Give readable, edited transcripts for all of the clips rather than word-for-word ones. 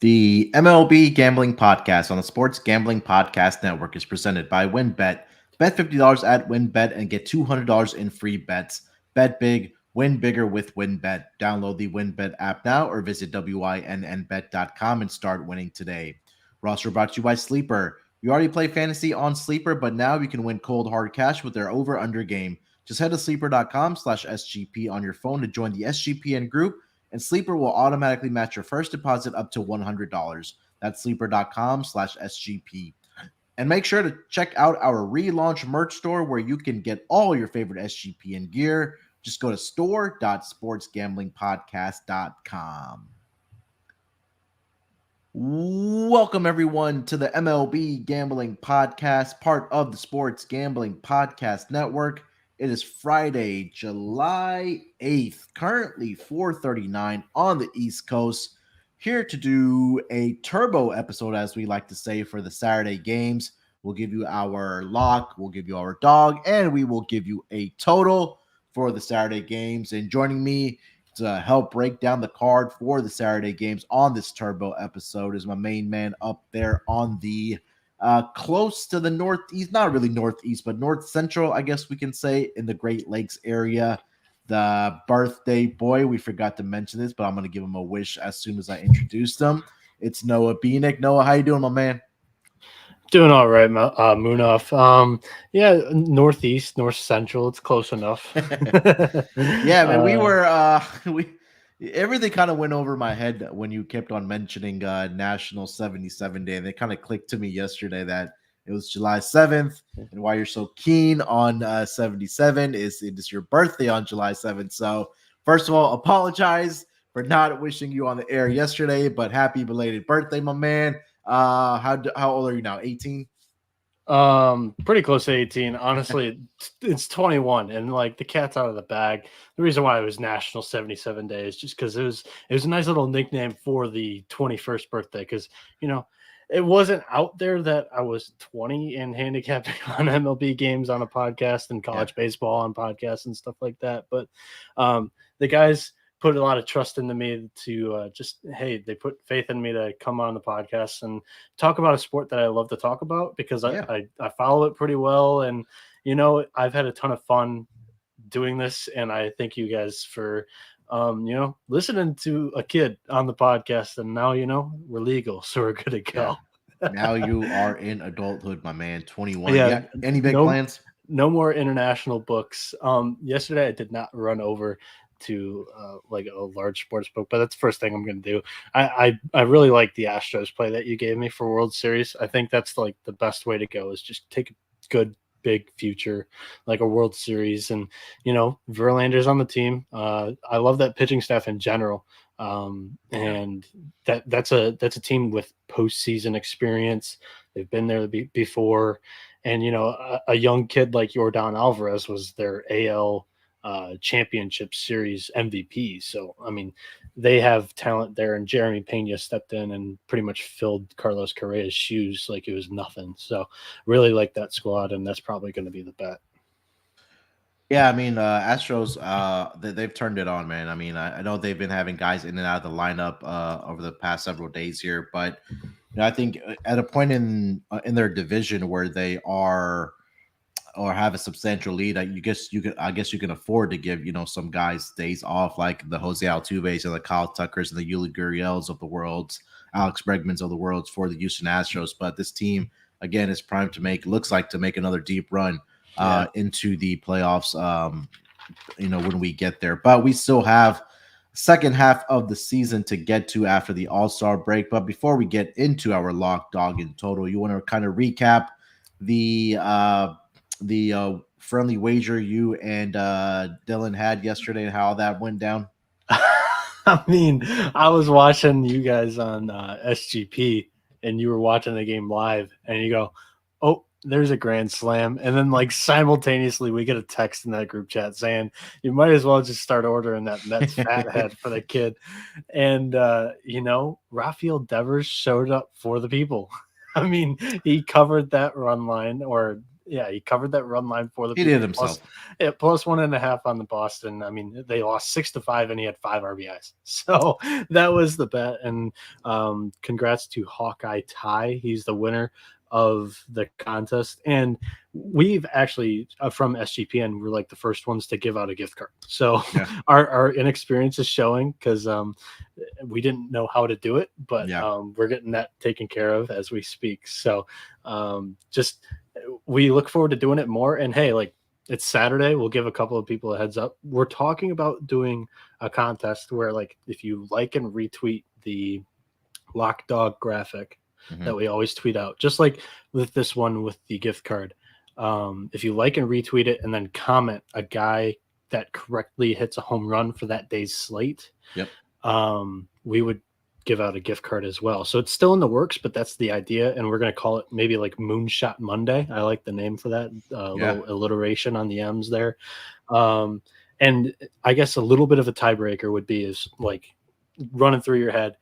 The MLB Gambling Podcast on the Sports Gambling Podcast Network is presented by WynnBET. Bet $50 at WynnBET and get $200 in free bets. Bet big, win bigger with WynnBET. Download the WynnBET app now or visit wynnbet.com and start winning today. Roster brought to you by Sleeper. You already play fantasy on Sleeper, but now you can win cold hard cash with their over-under game. Just head to sleeper.com/SGP on your phone to join the SGPN group, and Sleeper will automatically match your first deposit up to $100. That's sleeper.com/SGP. And make sure to check out our relaunch merch store where you can get all your favorite SGPN gear. Just go to store.sportsgamblingpodcast.com. Welcome, everyone, to the MLB Gambling Podcast, part of the Sports Gambling Podcast Network. It is Friday, July 8th, currently 4:39 on the East Coast. Here to do a turbo episode, as we like to say, for the Saturday games. We'll give you our lock, we'll give you our dog, and we will give you a total for the Saturday games. And joining me to help break down the card for the Saturday games on this turbo episode is my main man up there on the close to the northeast, not really northeast, but north central, I guess we can say, in the Great Lakes area. The birthday boy, we forgot to mention this, but I'm going to give him a wish as soon as I introduce him. It's Noah Beanick. Noah, how you doing, my man? Doing all right, Munaf. Yeah, northeast, north central. It's close enough. Yeah, man. We were everything kind of went over my head when you kept on mentioning National 77 Day, and it kind of clicked to me yesterday that it was July 7th, and why you're so keen on 77 is it is your birthday on July 7th. So first of all, apologize for not wishing you on the air yesterday, but happy belated birthday, my man. How old are you now? 18? Pretty close to 18. Honestly, it's 21, and like the cat's out of the bag. The reason why it was National 77 Day is just because it was a nice little nickname for the 21st birthday, because it wasn't out there that I was 20 and handicapping on MLB games on a podcast and college baseball on podcasts and stuff like that. But the guys put a lot of trust into me to they put faith in me to come on the podcast and talk about a sport that I love to talk about, because I follow it pretty well. And, I've had a ton of fun doing this, and I thank you guys for, listening to a kid on the podcast. And now, we're legal, so we're good to go. Yeah. Now you are in adulthood, my man. 21. Yeah. Any big plans? No more international books. Yesterday I did not run over to like a large sports book, but that's the first thing I'm going to do. I really like the Astros play that you gave me for World Series. I think that's like the best way to go, is just take a good big future like a World Series. And Verlander's on the team. I love that pitching staff in general, and that's a team with postseason experience. They've been there before, and a young kid like Yordan Alvarez was their AL championship series MVP. So I mean, they have talent there, and Jeremy Pena stepped in and pretty much filled Carlos Correa's shoes like it was nothing. So really like that squad, and that's probably going to be the bet. Yeah, I mean, Astros, they've turned it on, man. I mean, I know they've been having guys in and out of the lineup over the past several days here, but I think at a point in their division where they are or have a substantial lead, I guess you can afford to give some guys days off, like the Jose Altuves and the Kyle Tuckers and the Yuli Gurriels of the world, Alex Bregmans of the world for the Houston Astros. But this team again is primed to make another deep run into the playoffs. When we get there, but we still have second half of the season to get to after the All-Star break. But before we get into our lock, dog, and total, you want to kind of recap the friendly wager you and Dylan had yesterday and how that went down? I mean, I was watching you guys on SGP, and you were watching the game live, and you go, "Oh, there's a grand slam," and then like simultaneously we get a text in that group chat saying you might as well just start ordering that Mets fat head for the kid. And Rafael Devers showed up for the people. I mean, he covered that run line, or Yeah, he covered that run line for the He did people. himself. Plus 1.5 on the Boston. I mean, they lost 6-5, and he had 5 RBIs. So that was the bet. And congrats to Hawkeye Ty. He's the winner of the contest. And we've actually from SGPN, we're like the first ones to give out a gift card. So Yeah. our inexperience is showing because we didn't know how to do it, but Yeah. we're getting that taken care of as we speak. So just we look forward to doing it more. And hey, like, it's Saturday. We'll give a couple of people a heads up. We're talking about doing a contest where, like, if you like and retweet the lock dog graphic that we always tweet out, just like with this one with the gift card. If you like and retweet it and then comment a guy that correctly hits a home run for that day's slate, Yep. we would give out a gift card as well. So it's still in the works, but that's the idea. And we're going to call it maybe like Moonshot Monday. I like the name for that. Little alliteration on the M's there. And I guess a little bit of a tiebreaker would be is like running through your head.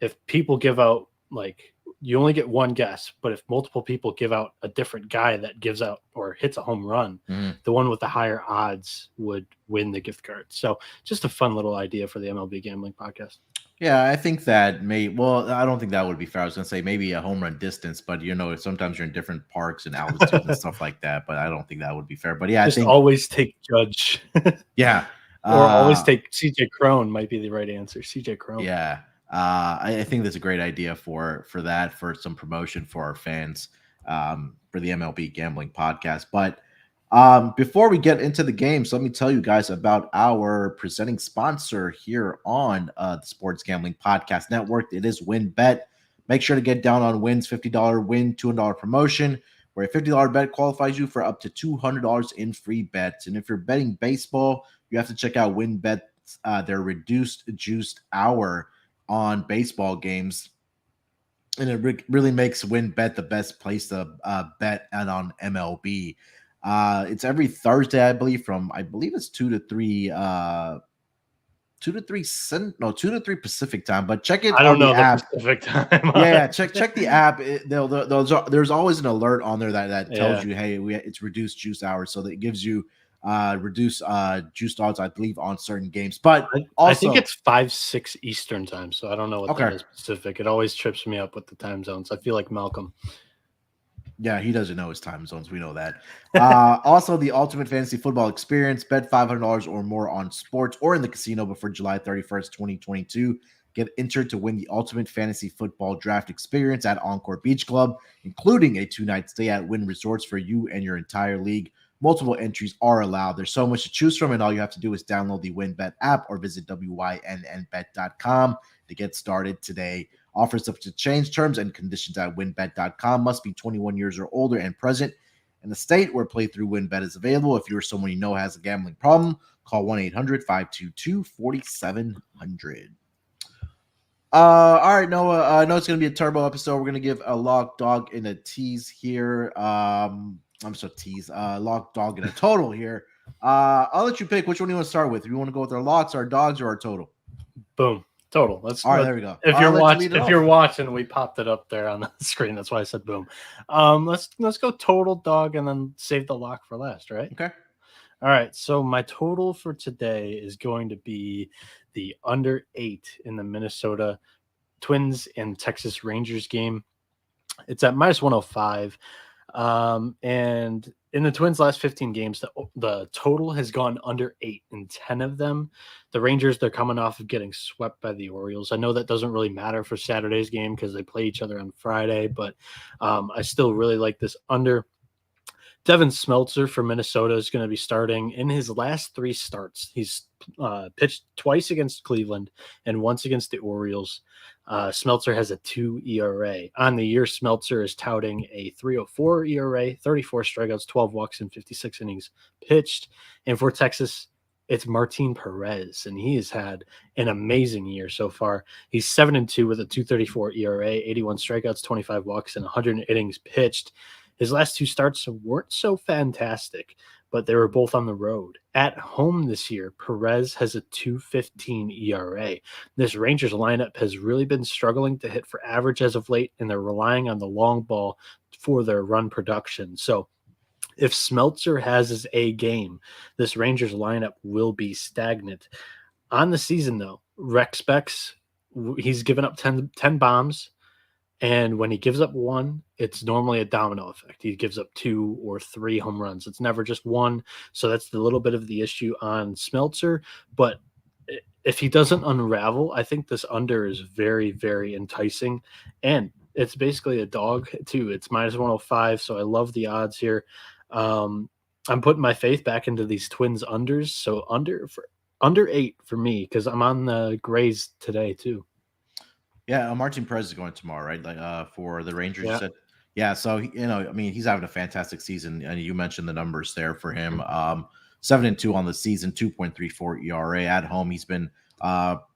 If people give out, like, you only get one guess, but if multiple people give out a different guy that gives out or hits a home run, the one with the higher odds would win the gift card. So just a fun little idea for the MLB Gambling Podcast. Yeah, I think that well, I don't think that would be fair. I was going to say maybe a home run distance, but sometimes you're in different parks and altitudes and stuff like that, but I don't think that would be fair. But yeah, just I think always take Judge. Yeah. Or always take CJ Crone might be the right answer. CJ Crone. Yeah. I think that's a great idea for some promotion for our fans, for the MLB Gambling Podcast. But before we get into the games, let me tell you guys about our presenting sponsor here on the Sports Gambling Podcast Network. It is WynnBET. Make sure to get down on Wynn's $50 win $200 promotion, where a $50 bet qualifies you for up to $200 in free bets. And if you're betting baseball, you have to check out WynnBET, their reduced juiced hour on baseball games, and it really makes WynnBET the best place to bet on MLB. It's every Thursday, I believe, it's 2 to 3 Pacific time, but check it I don't on the know app. the Pacific time. Yeah, check the app. There's always an alert on there that tells you, hey, it's reduced juice hours, so that it gives you reduce juice odds, I believe, on certain games. But also, I think it's 5-6 Eastern time, so I don't know what that is Pacific. It always trips me up with the time zones. I feel like Malcolm. Yeah, he doesn't know his time zones. We know that. Also, the Ultimate Fantasy Football Experience. Bet $500 or more on sports or in the casino before July 31st, 2022. Get entered to win the Ultimate Fantasy Football Draft Experience at Encore Beach Club, including a 2-night stay at Wynn Resorts for you and your entire league. Multiple entries are allowed. There's so much to choose from, and all you have to do is download the WynnBET app or visit wynnbet.com to get started today. Offers subject to change. Terms and conditions at wynnbet.com. Must be 21 years or older and present in the state where playthrough WynnBET is available. If you're someone you know has a gambling problem, call 1-800-522-4700. All right, Noah. I know it's going to be a turbo episode. We're going to give a lock dog in a tease here. Lock dog in a total here. I'll let you pick which one you want to start with. If you want to go with our locks, our dogs, or our total. Boom. Total. All right, there we go. If you're watching, we popped it up there on the screen. That's why I said boom. Let's go total, dog, and then save the lock for last, right? Okay. All right. So my total for today is going to be the under 8 in the Minnesota Twins and Texas Rangers game. It's at -105. And in the Twins' last 15 games, the total has gone under 8 in 10 of them. The Rangers, they're coming off of getting swept by the Orioles. I know that doesn't really matter for Saturday's game because they play each other on Friday, but I still really like this under. Devin Smeltzer for Minnesota is going to be starting. In his last 3 starts, he's pitched twice against Cleveland and once against the Orioles. Smeltzer has a 2 ERA. On the year, Smeltzer is touting a 3.04 ERA, 34 strikeouts, 12 walks, and 56 innings pitched. And for Texas, it's Martin Perez, and he has had an amazing year so far. He's 7-2 with a 2.34 ERA, 81 strikeouts, 25 walks, and 100 innings pitched. His last 2 starts weren't so fantastic, but they were both on the road. At home this year, Perez has a 2.15 ERA. This Rangers lineup has really been struggling to hit for average as of late, and they're relying on the long ball for their run production. So If Smeltzer has his A game, this Rangers lineup will be stagnant. On the season, though, Rex Specs, he's given up 10 bombs. And when he gives up one, it's normally a domino effect. He gives up 2 or 3 home runs. It's never just one. So that's the little bit of the issue on Smeltzer. But if he doesn't unravel, I think this under is very, very enticing. And it's basically a dog, too. It's minus 105. So I love the odds here. I'm putting my faith back into these Twins unders. So under 8 for me, because I'm on the Grays today, too. Yeah, Martin Perez is going tomorrow, right? Like for the Rangers, you Yeah. said. Yeah, so I mean, he's having a fantastic season, and you mentioned the numbers there for him. 7-2 on the season, 2.34 ERA at home. He's been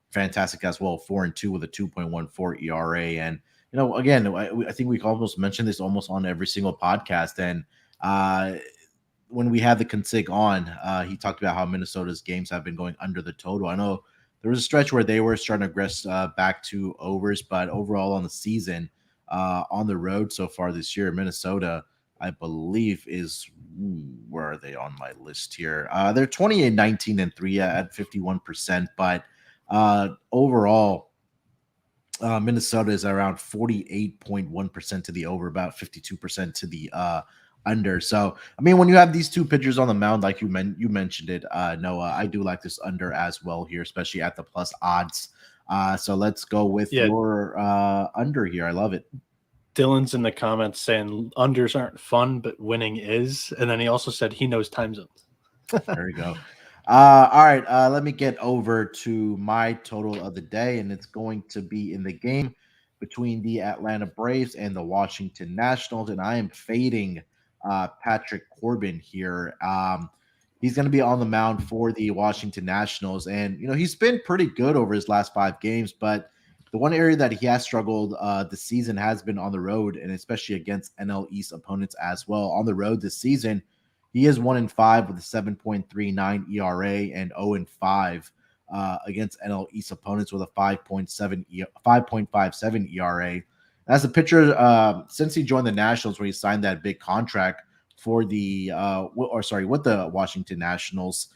fantastic as well, 4-2 with a 2.14 ERA. And again, I think we almost mentioned this almost on every single podcast. And when we had the consig on, he talked about how Minnesota's games have been going under the total. I know there was a stretch where they were starting to regress back to overs, but overall on the season, on the road so far this year, Minnesota, I believe, is where are they on my list here? They're 28-19-3 at 51%, but overall, Minnesota is around 48.1% to the over, about 52% to the under. So, I mean, when you have these two pitchers on the mound, like you mentioned it, Noah, I do like this under as well here, especially at the plus odds. So let's go with your under here. I love it. Dylan's in the comments saying unders aren't fun, but winning is. And then he also said he knows time zones. There we go. All right, let me get over to my total of the day, and it's going to be in the game between the Atlanta Braves and the Washington Nationals, and I am fading Patrick Corbin here. He's going to be on the mound for the Washington Nationals, and he's been pretty good over his last 5 games, but the one area that he has struggled this season has been on the road, and especially against NL East opponents as well. On the road this season, he is 1-5 with a 7.39 ERA and 0-5 against NL East opponents with a 5.57 ERA. As a pitcher, since he joined the Nationals, where he signed that big contract for with the Washington Nationals,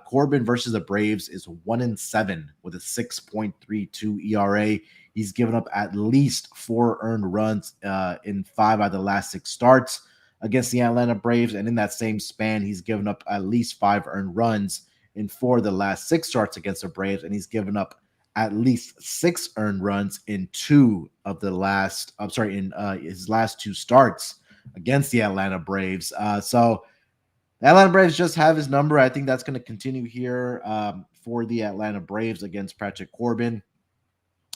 Corbin versus the Braves is 1-7 with a 6.32 ERA. He's given up at least 4 earned runs in 5 out of the last 6 starts against the Atlanta Braves, and in that same span, he's given up at least 5 earned runs in 4 of the last 6 starts against the Braves, and he's given up at least 6 earned runs in his last 2 starts against the Atlanta Braves. So the Atlanta Braves just have his number. I think that's going to continue here for the Atlanta Braves against Patrick Corbin.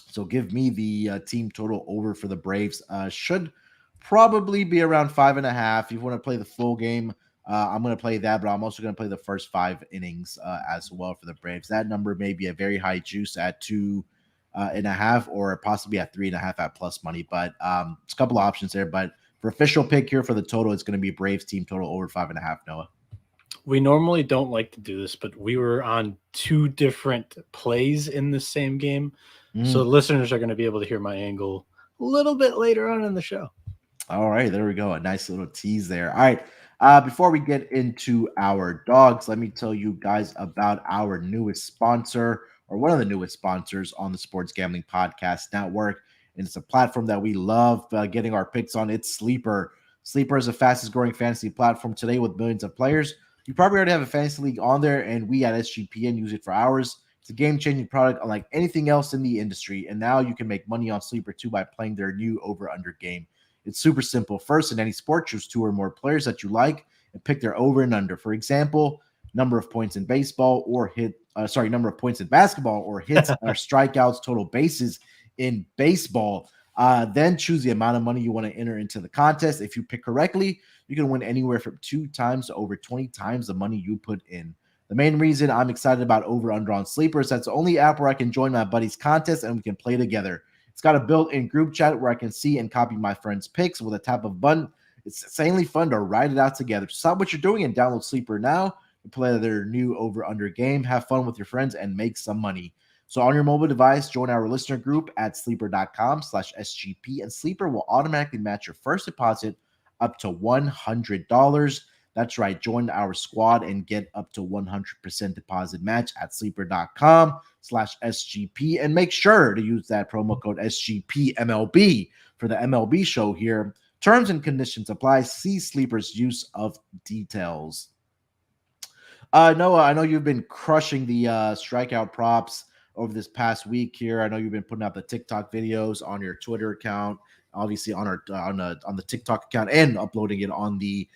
So give me the team total over for the Braves. Should probably be around 5.5. If you want to play the full game, I'm going to play that, but I'm also going to play the first 5 innings as well for the Braves. That number may be a very high juice at 2.5 or possibly at 3.5 at plus money, but it's a couple of options there. But for official pick here for the total, it's going to be Braves team total over 5.5. Noah. We normally don't like to do this, but we were on 2 different plays in the same game. So listeners are going to be able to hear my angle a little bit later on in the show. All right, there we go. A nice little tease there. All right. Before we get into our dogs, let me tell you guys about our newest sponsor, or one of the newest sponsors on the Sports Gambling Podcast Network. And it's a platform that we love getting our picks on. It's Sleeper. Sleeper is the fastest growing fantasy platform today with millions of players. You probably already have a fantasy league on there, and we at SGPN use it for ours. It's a game-changing product unlike anything else in the industry. And now you can make money on Sleeper too by playing their new over-under game. It's super simple. First, in any sport, choose 2 or more players that you like and pick their over and under. For example, number of points in baseball or number of points in basketball or hits or strikeouts, total bases in baseball. Then choose the amount of money you want to enter into the contest. If you pick correctly, you can win anywhere from 2 times to over 20 times the money you put in. The main reason I'm excited about Over Under on Sleeper is that's the only app where I can join my buddy's contest and we can play together. It's got a built-in group chat where I can see and copy my friends' picks with a tap of a button. It's insanely fun to write it out together. Stop what you're doing and download Sleeper now and play their new over-under game. Have fun with your friends and make some money. So on your mobile device, join our listener group at sleeper.com/SGP, and Sleeper will automatically match your first deposit up to $100. That's right. Join our squad and get up to 100% deposit match at sleeper.com/SGP. And make sure to use that promo code SGPMLB for the MLB show here. Terms and conditions apply. See Sleeper's use of details. Noah, I know you've been crushing the strikeout props over this past week here. I know you've been putting out the TikTok videos on your Twitter account, obviously on our on the TikTok account, and uploading it on the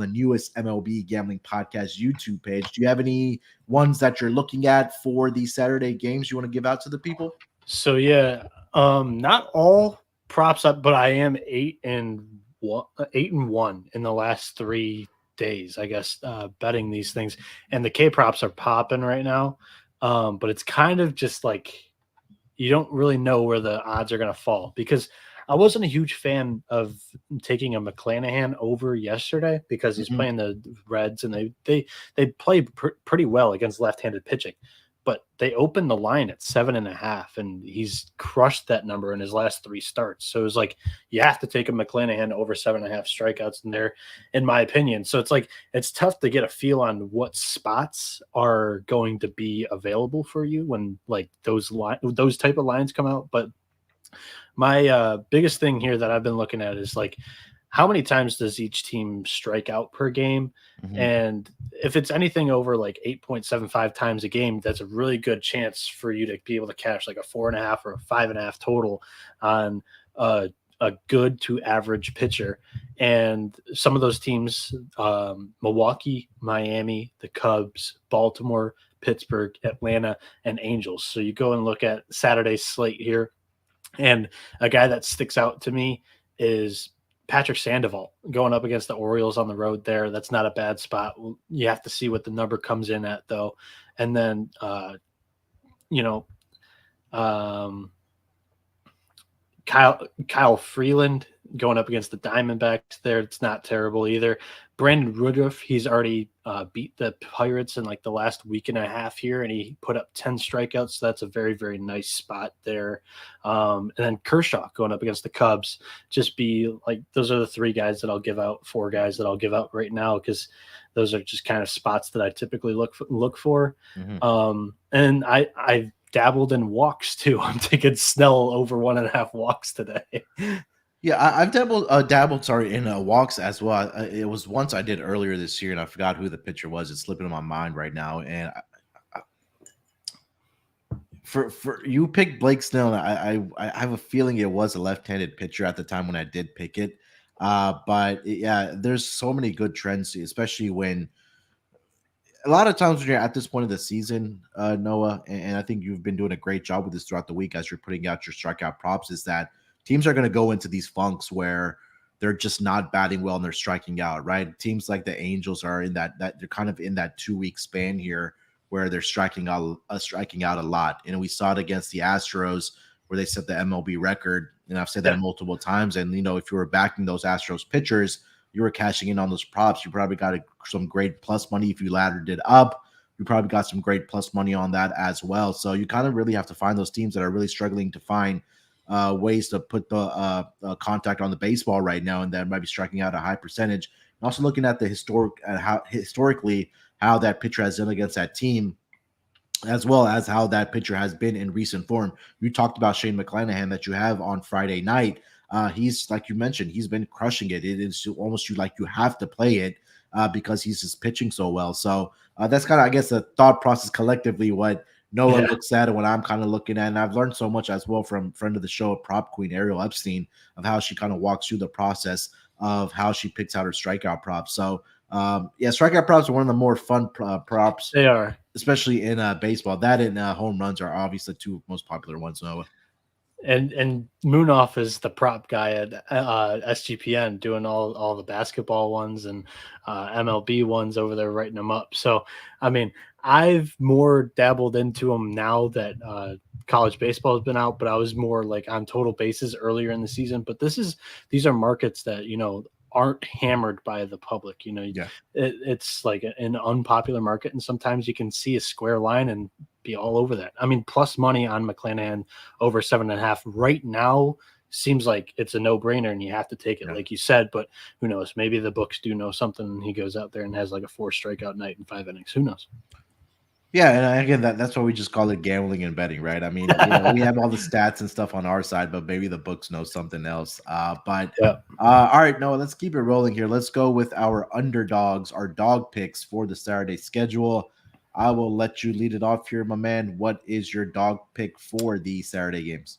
newest MLB Gambling Podcast YouTube page. Do you have any ones that you're looking at for these Saturday games you want to give out to the people? So yeah, not all props up, but I am 8-1 in the last 3 days, I guess, betting these things, and the K props are popping right now. But it's kind of just like you don't really know where the odds are going to fall, because I wasn't a huge fan of taking a McClanahan over yesterday because he's playing the Reds, and they play pretty well against left-handed pitching. But they opened the line at 7.5, and he's crushed that number in his last 3 starts. So it's like you have to take a McClanahan over 7.5 strikeouts in there, in my opinion. So it's like it's tough to get a feel on what spots are going to be available for you when like those type of lines come out. But my biggest thing here that I've been looking at is like, how many times does each team strike out per game? And if it's anything over like 8.75 times a game, that's a really good chance for you to be able to cash like a 4.5 or a 5.5 total on a good to average pitcher. And some of those teams, Milwaukee, Miami, the Cubs, Baltimore, Pittsburgh, Atlanta, and Angels. So you go and look at Saturday's slate here. And a guy that sticks out to me is Patrick Sandoval going up against the Orioles on the road there. That's not a bad spot. You have to see what the number comes in at, though. And then, Kyle Freeland going up against the Diamondbacks there. It's not terrible either. Brandon Woodruff, he's already beat the Pirates in like the last week and a half here, and he put up 10 strikeouts. So that's a very, very nice spot there. And then Kershaw going up against the Cubs. Just be like, those are the 3 guys that I'll give out, 4 guys that I'll give out right now, because those are just kind of spots that I typically look for. And I've dabbled in walks too. I'm taking Snell over 1.5 walks today. Yeah, I've dabbled in walks as well. It was once I did earlier this year, and I forgot who the pitcher was. It's slipping in my mind right now. And for you picked Blake Snell. I have a feeling it was a left-handed pitcher at the time when I did pick it. Yeah, there's so many good trends, especially when a lot of times when you're at this point of the season, Noah, and I think you've been doing a great job with this throughout the week as you're putting out your strikeout props, is that teams are going to go into these funks where they're just not batting well and they're striking out, right? Teams like the Angels are in that they're kind of in that 2-week span here where they're striking out a lot. And we saw it against the Astros where they set the MLB record. And I've said that multiple times. And, if you were backing those Astros pitchers, you were cashing in on those props. You probably got some great plus money. If you laddered it up, you probably got some great plus money on that as well. So you kind of really have to find those teams that are really struggling to find ways to put the contact on the baseball right now, and that might be striking out a high percentage. And also looking at the historically how that pitcher has done against that team, as well as how that pitcher has been in recent form. You talked about Shane McClanahan that you have on Friday night. He's, like you mentioned, he's been crushing it. It is almost like you have to play it because he's just pitching so well. So that's kind of, I guess, the thought process collectively what Noah looks at and what I'm kind of looking at. And I've learned so much as well from friend of the show, Prop Queen Ariel Epstein, of how she kind of walks through the process of how she picks out her strikeout props. So strikeout props are one of the more fun props. They are, especially in baseball. That and home runs are obviously the 2 most popular ones, Noah. And Moonoff is the prop guy at SGPN, doing all the basketball ones and MLB ones over there, writing them up. So, I mean, I've more dabbled into them now that college baseball has been out, but I was more like on total bases earlier in the season. But these are markets that, aren't hammered by the public. It's like an unpopular market, and sometimes you can see a square line and be all over that. I mean, plus money on McClanahan over 7.5 right now seems like it's a no-brainer and you have to take it, Yeah. like you said. But who knows? Maybe the books do know something, and he goes out there and has like a 4 strikeout night in 5 innings. Who knows? Yeah, and again, that's why we just call it gambling and betting, right? I mean, we have all the stats and stuff on our side, but maybe the books know something else. But Yeah. all right, Noah, let's keep it rolling here. Let's go with our underdogs, our dog picks for the Saturday schedule. I will let you lead it off here, my man. What is your dog pick for the Saturday games?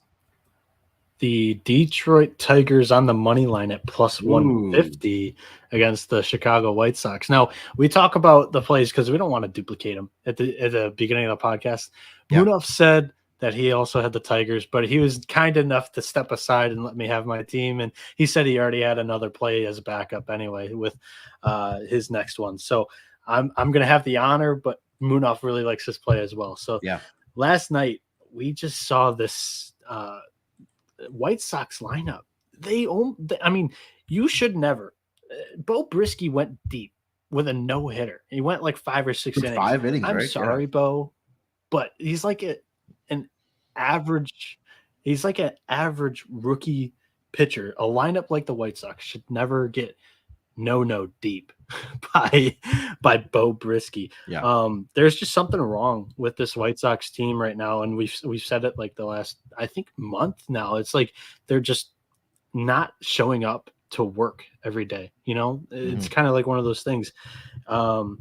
The Detroit Tigers on the money line at plus Ooh, 150 against the Chicago White Sox. Now, we talk about the plays because we don't want to duplicate them at the beginning of the podcast. yeah, Munaf said that he also had the Tigers, but he was kind enough to step aside and let me have my team. And he said he already had another play as a backup anyway with his next one. So I'm going to have the honor, but Munaf really likes this play as well. So yeah. last night, we just saw this White Sox lineup. I mean, you should never. Bo Brisky went deep with a no hitter. He went like 5 or 6 innings. 5 innings, I'm right? sorry, Yeah. Bo, but he's like an average. He's like an average rookie pitcher. A lineup like the White Sox should never get no deep by Bo Brisky. Yeah. There's just something wrong with this White Sox team right now, and we've said it like the last, I think, month now. It's like they're just not showing up to work every day. It's Mhm. kind of like one of those things. So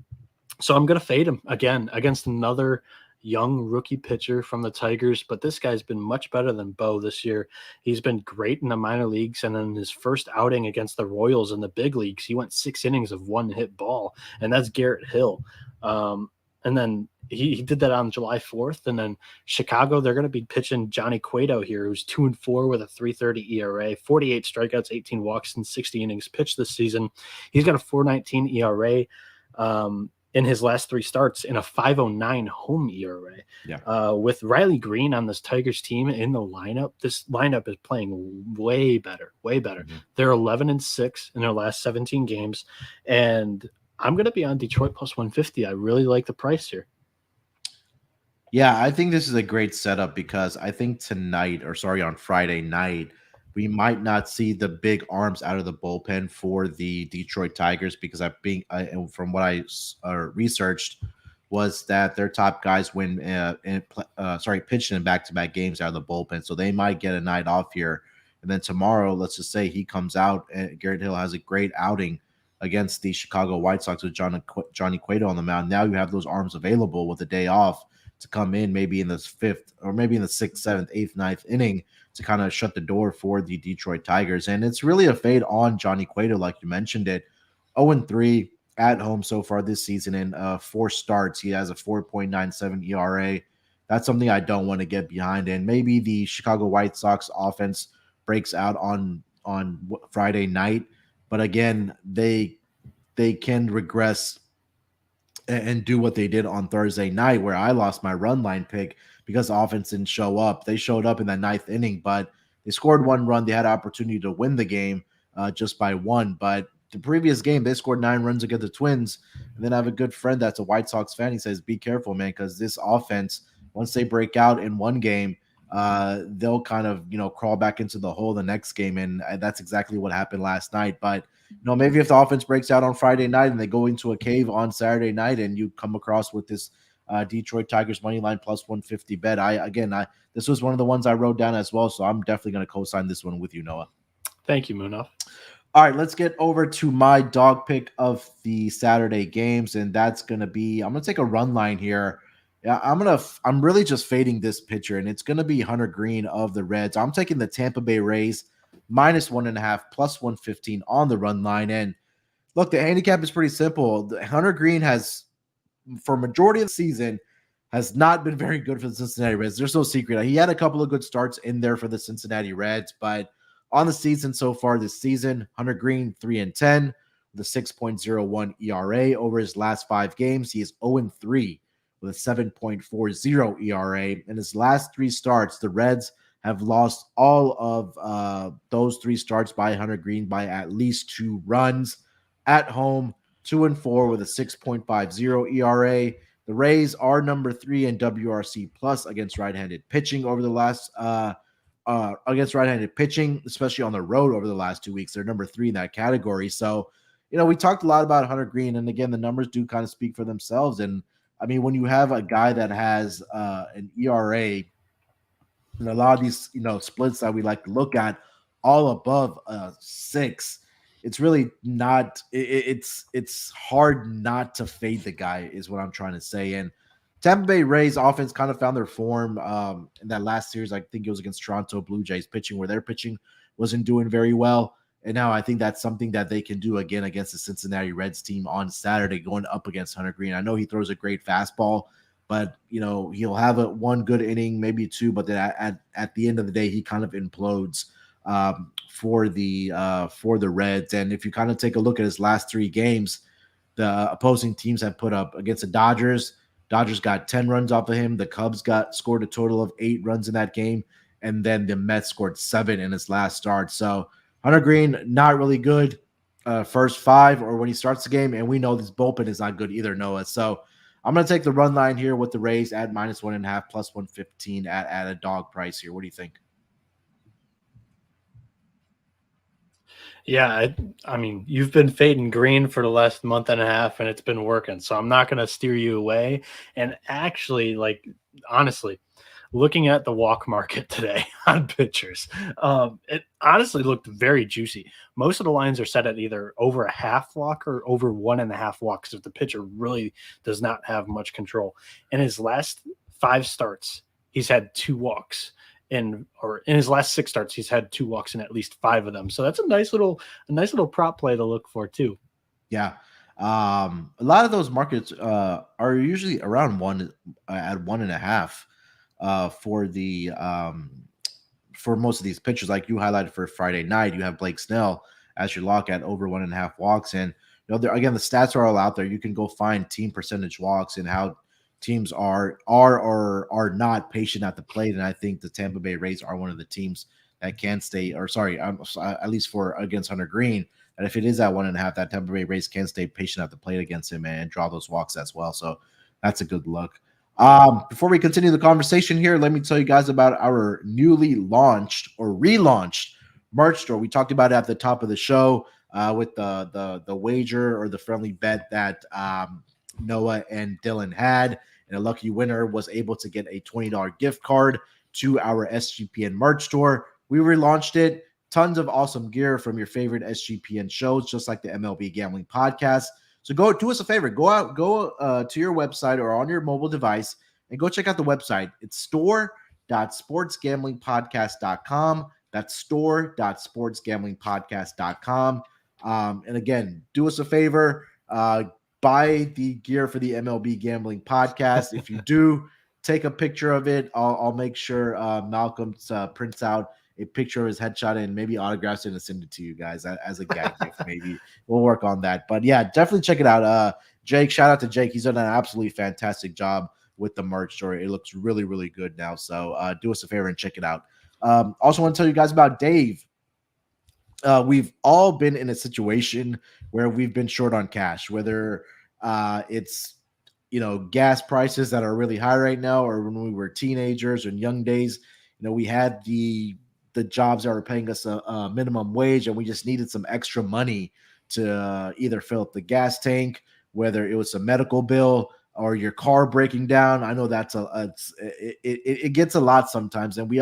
I'm gonna fade him again against another young rookie pitcher from the Tigers, but this guy's been much better than Bo this year. He's been great in the minor leagues, and in his first outing against the Royals in the big leagues, he went 6 innings of one hit ball, and that's Garrett Hill. And then he did that on July 4th, and then Chicago, they're going to be pitching Johnny Cueto here, who's 2-4 with a 3.30 ERA, 48 strikeouts, 18 walks, and 60 innings pitched this season. He's got a 4.19 ERA. In his last 3 starts in a 5.09 home ERA. Yeah. With Riley Green on this Tigers team in the lineup, this lineup is playing way better, way better. Mhm. They're 11-6 in their last 17 games, and I'm going to be on Detroit plus 150. I really like the price here. Yeah, I think this is a great setup because I think on Friday night, we might not see the big arms out of the bullpen for the Detroit Tigers because and from what I researched was that their top guys pitched in back-to-back games out of the bullpen, so they might get a night off here. And then tomorrow, let's just say he comes out and Garrett Hill has a great outing against the Chicago White Sox with Johnny Cueto on the mound. Now you have those arms available with a day off to come in maybe in the fifth or maybe in the sixth, seventh, eighth, ninth inning to kind of shut the door for the Detroit Tigers. And it's really a fade on Johnny Cueto, like you mentioned it. 0-3 at home so far this season in 4 starts. He has a 4.97 ERA. That's something I don't want to get behind. And maybe the Chicago White Sox offense breaks out on Friday night. But again, they can regress and do what they did on Thursday night, where I lost my run line pick because the offense didn't show up. They showed up in that ninth inning, but they scored 1 run. They had an opportunity to win the game just by 1. But the previous game, they scored 9 runs against the Twins. And then I have a good friend that's a White Sox fan. He says, be careful, man, because this offense, once they break out in one game, they'll kind of, crawl back into the hole the next game. And that's exactly what happened last night. But maybe if the offense breaks out on Friday night and they go into a cave on Saturday night and you come across with this Detroit Tigers money line plus 150 bet, this was one of the ones I wrote down as well. So I'm definitely going to co-sign this one with you, Noah. Thank you, Munaf. All right, let's get over to my dog pick of the Saturday games. And that's going to be, I'm going to take a run line here. Yeah, I'm really just fading this pitcher, and it's going to be Hunter Green of the Reds. I'm taking the Tampa Bay Rays -1.5 plus 115 on the run line. And look, the handicap is pretty simple. Hunter Green has, for majority of the season, has not been very good for the Cincinnati Reds. There's no secret. He had a couple of good starts in there for the Cincinnati Reds, but on the season so far this season, Hunter Green 3-10 with a 6.01 ERA over his last 5 games. He is 0-3 with a 7.40 ERA. In his last 3 starts, the Reds have lost all of those 3 starts by Hunter Green by at least 2 runs. At home, 2-4 with a 6.50 ERA. The Rays are number 3 in WRC plus against right-handed pitching over the last against right-handed pitching, especially on the road over the last 2 weeks. They're number 3 in that category. So, we talked a lot about Hunter Green, and again, the numbers do kind of speak for themselves. And I mean, when you have a guy that has an ERA and a lot of these, splits that we like to look at, all above 6, it's really not. It's hard not to fade the guy, is what I'm trying to say. And Tampa Bay Rays offense kind of found their form in that last series. I think it was against Toronto Blue Jays pitching, where their pitching wasn't doing very well. And now I think that's something that they can do again against the Cincinnati Reds team on Saturday, going up against Hunter Green. I know he throws a great fastball, but he'll have one good inning, maybe 2, but then at the end of the day, he kind of implodes for the Reds. And if you kind of take a look at his last 3 games, the opposing teams have put up against the Dodgers. Dodgers got 10 runs off of him. The Cubs scored a total of 8 runs in that game, and then the Mets scored 7 in his last start. So Hunter Green, not really good first 5 or when he starts the game, and we know this bullpen is not good either, Noah. So I'm going to take the run line here with the Rays at -1.5 plus 115 at a dog price here. What do you think? Yeah, I mean, you've been fading Green for the last month and a half, and it's been working. So I'm not going to steer you away. And actually, honestly, looking at the walk market today on pitchers, it honestly looked very juicy. Most of the lines are set at either over a half walk or over 1.5 walks if the pitcher really does not have much control. In his last 5 starts, he's had 2 walks. In his last 6 starts, he's had 2 walks in at least 5 of them. So that's a nice little prop play to look for too. Yeah. A lot of those markets are usually around 1 at 1.5 for the for most of these pitchers. Like you highlighted for Friday night, you have Blake Snell as your lock at over 1.5 walks. And again, the stats are all out there. You can go find team percentage walks and how teams are or not patient at the plate. And I think the Tampa Bay Rays are one of the teams that can stay, or sorry, at least for against Hunter Green, that if it is at 1.5, that Tampa Bay Rays can stay patient at the plate against him and draw those walks as well. So that's a good look. Before we continue the conversation here, let me tell you guys about our newly launched or relaunched merch store. We talked about it at the top of the show with the wager or the friendly bet that Noah and Dylan had, and a lucky winner was able to get a $20 gift card to our SGPN merch store. We relaunched it. Tons of awesome gear from your favorite SGPN shows, just like the MLB Gambling Podcast. So go do us a favor. Go to your website or on your mobile device and go check out the website. It's store.sportsgamblingpodcast.com. That's store.sportsgamblingpodcast.com. And again, do us a favor. Buy the gear for the MLB Gambling Podcast. If you do, take a picture of it. I'll make sure Malcolm prints out a picture of his headshot and maybe autographs it and send it to you guys as a gag gift. Maybe we'll work on that. But yeah, definitely check it out. Jake, shout out to Jake. He's done an absolutely fantastic job with the merch store. It looks really, really good now. So do us a favor and check it out. Also want to tell you guys about Dave. We've all been in a situation where we've been short on cash, whether it's gas prices that are really high right now, or when we were teenagers and young days, we had the jobs that were paying us a minimum wage, and we just needed some extra money to either fill up the gas tank, whether it was a medical bill or your car breaking down. I know that's it gets a lot sometimes, and we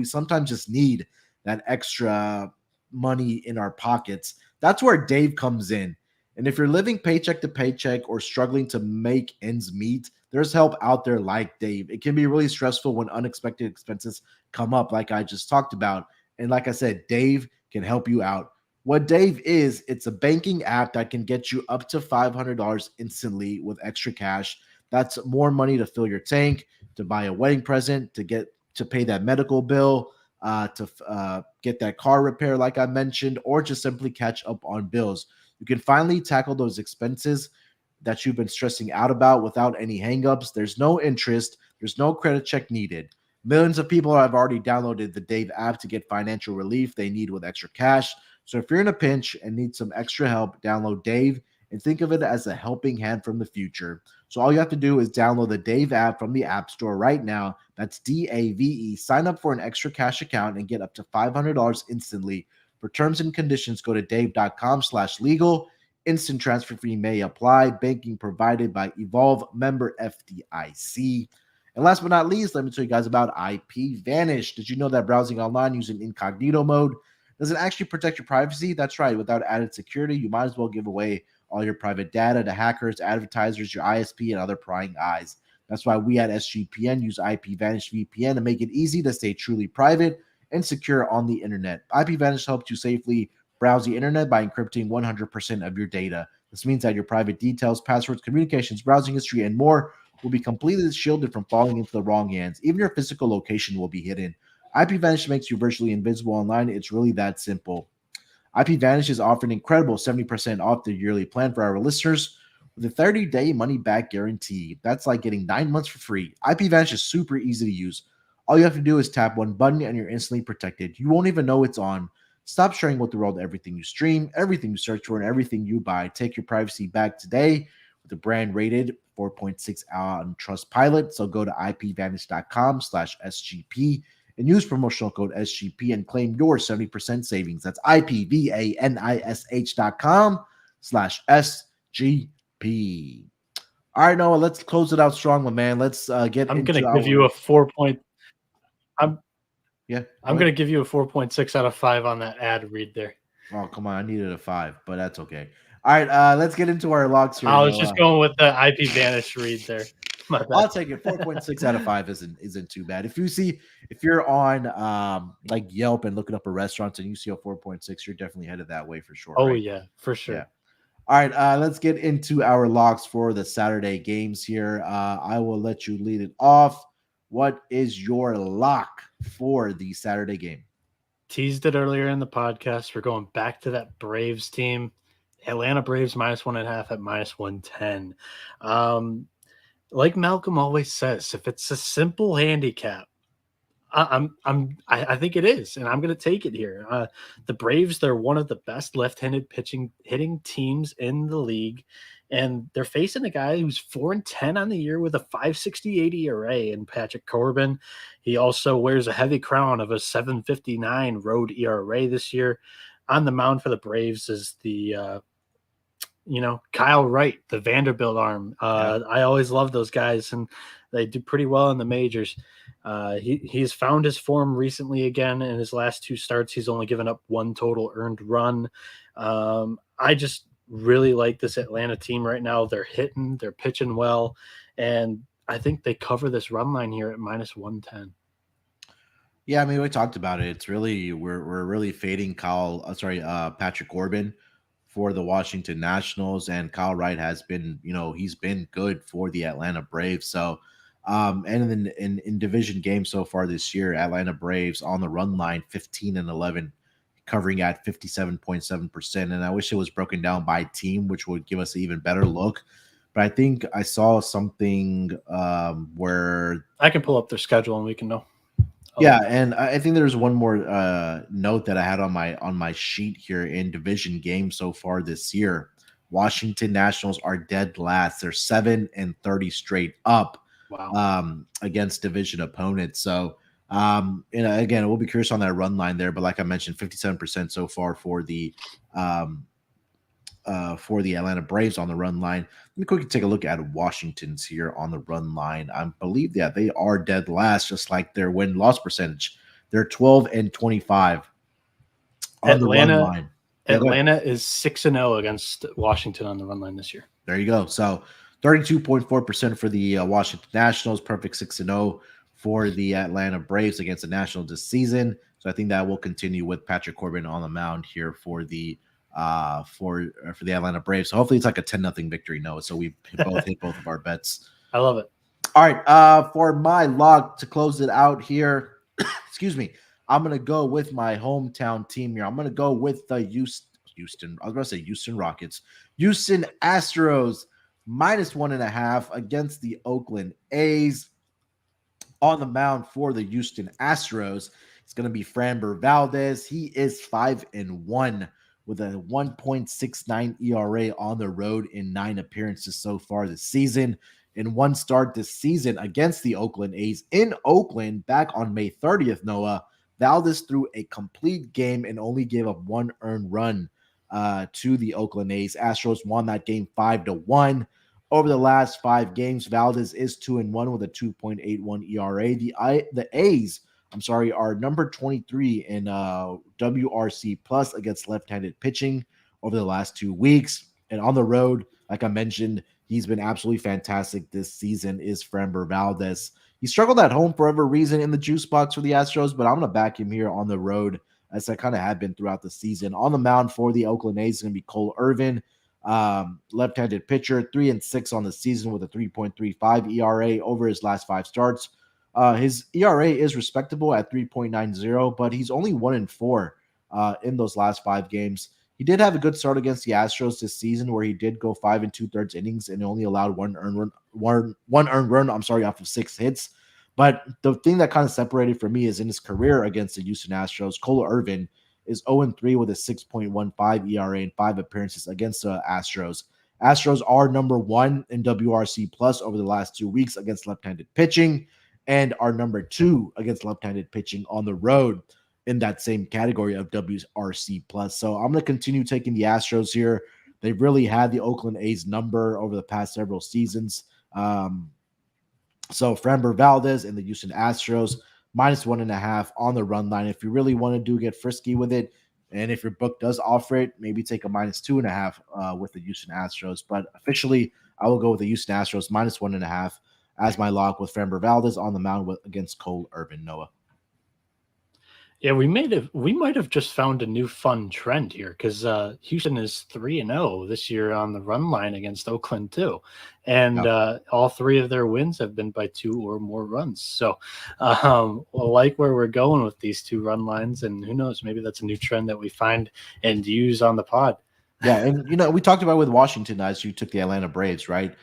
sometimes just need that extra money in our pockets. That's where Dave comes in. And if you're living paycheck to paycheck or struggling to make ends meet, there's help out there like Dave. It can be really stressful when unexpected expenses come up, like I just talked about. And like I said, Dave can help you out. What Dave is, it's a banking app that can get you up to $500 instantly with extra cash. That's more money to fill your tank, to buy a wedding present, to pay that medical bill, to get that car repair, like I mentioned, or just simply catch up on bills. You can finally tackle those expenses that you've been stressing out about without any hangups. There's no interest. There's no credit check needed. Millions of people have already downloaded the Dave app to get financial relief they need with extra cash. So if you're in a pinch and need some extra help, download Dave and think of it as a helping hand from the future. So all you have to do is download the Dave app from the App Store right now. That's DAVE. Sign up for an extra cash account and get up to $500 instantly. For terms and conditions, go to dave.com/legal. Instant transfer fee may apply. Banking provided by Evolve, member FDIC. And last but not least, let me tell you guys about IP Vanish. Did you know that browsing online using incognito mode doesn't actually protect your privacy? That's right. Without added security, you might as well give away all your private data to hackers, advertisers, your ISP, and other prying eyes. That's why we at SGPN use IP Vanish VPN to make it easy to stay truly private and secure on the internet. IP Vanish helps you safely browse the internet by encrypting 100% of your data. This means that your private details, passwords, communications, browsing history, and more will be completely shielded from falling into the wrong hands. Even your physical location will be hidden. IP Vanish makes you virtually invisible online. It's really that simple. IP Vanish is offering incredible 70% off the yearly plan for our listeners with a 30-day money-back guarantee. That's like getting 9 months for free. IP Vanish is super easy to use. All you have to do is tap one button and you're instantly protected. You won't even know it's on. Stop sharing with the world everything you stream, everything you search for, and everything you buy. Take your privacy back today with the brand rated 4.6 on Trustpilot. So go to ipvanish.com/SGP and use promotional code SGP and claim your 70% savings. That's ipvanish.com/SGP. All right, Noah, let's close it out strong, my man. Let's get I'm into gonna give you a 4 point. I'm yeah. I'm gonna give you a 4.6 out of 5 on that ad read there. Oh, come on. I needed a 5, but that's okay. All right, let's get into our logs here. I was just going with the IP Vanish read there. I'll take it. 4.6 out of 5 isn't too bad. If you're on like Yelp and looking up a restaurant and you see a 4.6, you're definitely headed that way for sure. Oh right? yeah, for sure. Yeah. All right, let's get into our locks for the Saturday games here. I will let you lead it off. What is your lock for the Saturday game? Teased it earlier in the podcast. We're going back to that Braves team. Atlanta Braves -1.5 at -110. Like Malcolm always says, if it's a simple handicap, I think it is, and I'm going to take it here. The Braves, they're one of the best left-handed hitting teams in the league, and they're facing a guy who's 4-10 on the year with a 5.68 ERA in Patrick Corbin. He also wears a heavy crown of a 7.59 road ERA this year. On the mound for the Braves is the Kyle Wright, the Vanderbilt arm. I always love those guys, and they do pretty well in the majors. He's found his form recently again. In his last 2 starts, he's only given up 1 total earned run. I just really like this Atlanta team right now. They're hitting, they're pitching well, and I think they cover this run line here at -110. Yeah, I mean, we talked about it. It's really we're really fading Patrick Corbin for the Washington Nationals, and Kyle Wright has been, he's been good for the Atlanta Braves. So, and in division games so far this year, Atlanta Braves on the run line 15-11, covering at 57.7%. And I wish it was broken down by team, which would give us an even better look. But I think I saw something where I can pull up their schedule and we can know. Yeah, and I think there's one more note that I had on my sheet here in division games so far this year. Washington Nationals are dead last. They're 7-30 straight up. Wow. Against division opponents. So again, we'll be curious on that run line there. But like I mentioned, 57% so far for the Atlanta Braves on the run line. Let me quickly take a look at Washington's here on the run line. I believe that they are dead last, just like their win-loss percentage. They're 12-25 on the run line. Atlanta is 6-0 against Washington on the run line this year. There you go. So 32.4% for the Washington Nationals, perfect 6-0 for the Atlanta Braves against the Nationals this season. So I think that will continue with Patrick Corbin on the mound here for the Atlanta Braves. So hopefully it's like a 10-0 victory. No, so we both hit both of our bets. I love it. All right, for my log to close it out here, excuse me, I'm gonna go with my hometown team here. I'm gonna go with the Houston. I was gonna say Houston Rockets, Houston Astros -1.5 against the Oakland A's. On the mound for the Houston Astros, it's gonna be Framber Valdez. He is 5-1 with a 1.69 ERA on the road in 9 appearances so far this season. In one start this season against the Oakland A's in Oakland back on May 30th, Noah, Valdez threw a complete game and only gave up one earned run to the Oakland A's. Astros won that game 5-1. Over the last 5 games, Valdez is 2-1 with a 2.81 ERA. The A's, are number 23 in WRC plus against left-handed pitching over the last 2 weeks. And on the road, like I mentioned, he's been absolutely fantastic this season. Is Framber Valdez. He struggled at home for whatever reason in the juice box for the Astros, but I'm going to back him here on the road, as I kind of have been throughout the season. On the mound for the Oakland A's is going to be Cole Irvin, left-handed pitcher, 3-6 on the season with a 3.35 ERA over his last 5 starts. His ERA is respectable at 3.90, but he's only 1-4 in those last 5 games. He did have a good start against the Astros this season, where he did go 5 2/3 innings and only allowed one earned run. Off of 6 hits. But the thing that kind of separated for me is in his career against the Houston Astros, Cole Irvin is 0-3 with a 6.15 ERA in 5 appearances against the Astros. Astros are number 1 in WRC plus over the last 2 weeks against left-handed pitching, and are number 2 against left-handed pitching on the road in that same category of WRC plus. So I'm going to continue taking the Astros here. They've really had the Oakland A's number over the past several seasons. So Framber Valdez and the Houston Astros -1.5 on the run line. If you really want to get frisky with it, and if your book does offer it, maybe take a -2.5 with the Houston Astros. But officially, I will go with the Houston Astros -1.5 as my lock, with Framber Valdez on the mound against Cole Irvin. Noah. Yeah, we might have just found a new fun trend here, because Houston is 3-0 this year on the run line against Oakland too, and all 3 of their wins have been by 2 or more runs. So, I like where we're going with these 2 run lines, and who knows, maybe that's a new trend that we find and use on the pod. Yeah, and we talked about with Washington as you took the Atlanta Braves, right?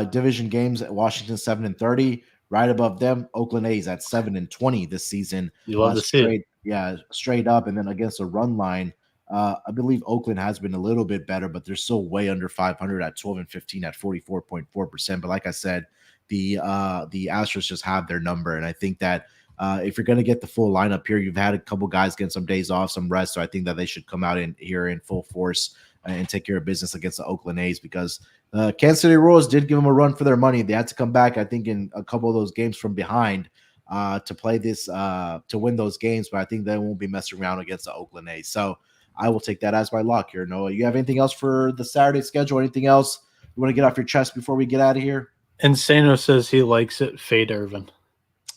Division games at Washington 7-30. Right above them, Oakland A's at 7-20 this season. You love to see it. Yeah, straight up. And then against the run line, I believe Oakland has been a little bit better, but they're still way under 500 at 12-15 at 44.4%. But like I said, the Astros just have their number, and I think that if you're going to get the full lineup here, you've had a couple guys getting some days off, some rest, so I think that they should come out in here in full force and take care of business against the Oakland A's, because Kansas City Royals did give them a run for their money. They had to come back, I think, in a couple of those games from behind to play this to win those games, but I think they won't be messing around against the Oakland A's. So I will take that as my lock here. Noah, you have anything else for the Saturday schedule? Anything else you want to get off your chest before we get out of here? Insano says he likes it. Fade Irvin.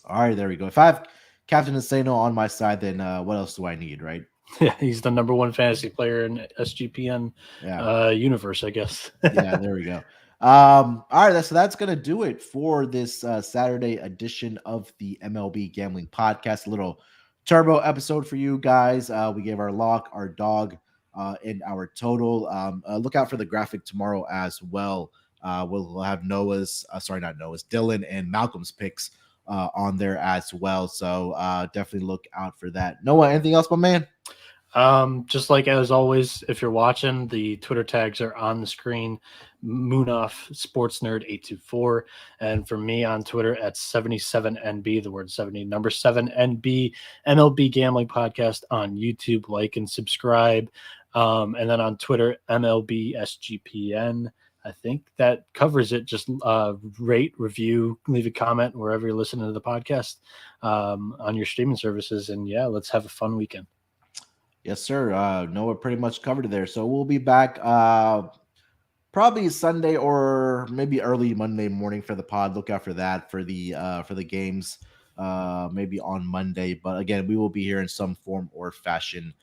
All right, there we go. If I have Captain Insano on my side, then what else do I need, right? Yeah, he's the number 1 fantasy player in SGPN universe, I guess. Yeah, there we go. All right, so that's going to do it for this Saturday edition of the MLB Gambling Podcast. A little turbo episode for you guys. We gave our lock, our dog, and our total. Look out for the graphic tomorrow as well. We'll have Dylan and Malcolm's picks on there as well. So definitely look out for that. Noah, anything else, my man? Just like as always, if you're watching, the Twitter tags are on the screen. Moonoff Sports Nerd 824, and for me on Twitter at 77NB, the word 70, number 7NB, MLB Gambling Podcast on YouTube. Like and subscribe, and then on Twitter MLB SGPN. I think that covers it. Just rate, review, leave a comment wherever you're listening to the podcast on your streaming services, and yeah, let's have a fun weekend. Yes, sir. Noah pretty much covered it there. So we'll be back probably Sunday or maybe early Monday morning for the pod. Look out for that for the games maybe on Monday. But again, we will be here in some form or fashion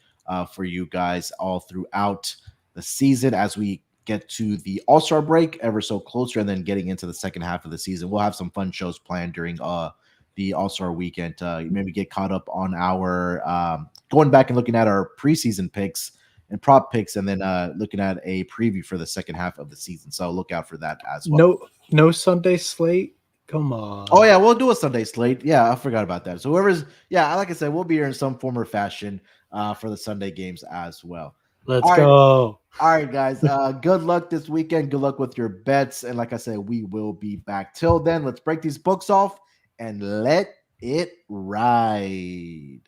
for you guys all throughout the season as we get to the All-Star break ever so closer, and then getting into the second half of the season. We'll have some fun shows planned during the All-Star weekend. Maybe get caught up on our going back and looking at our preseason picks and prop picks, and then looking at a preview for the second half of the season. So look out for that as well. No Sunday slate. Come on. Oh yeah, we'll do a Sunday slate. Yeah, I forgot about that. So like I said, we'll be here in some form or fashion for the Sunday games as well. Let's All right. go. All right, guys. Good luck this weekend. Good luck with your bets. And like I said, we will be back. Till then, let's break these books off and let it ride.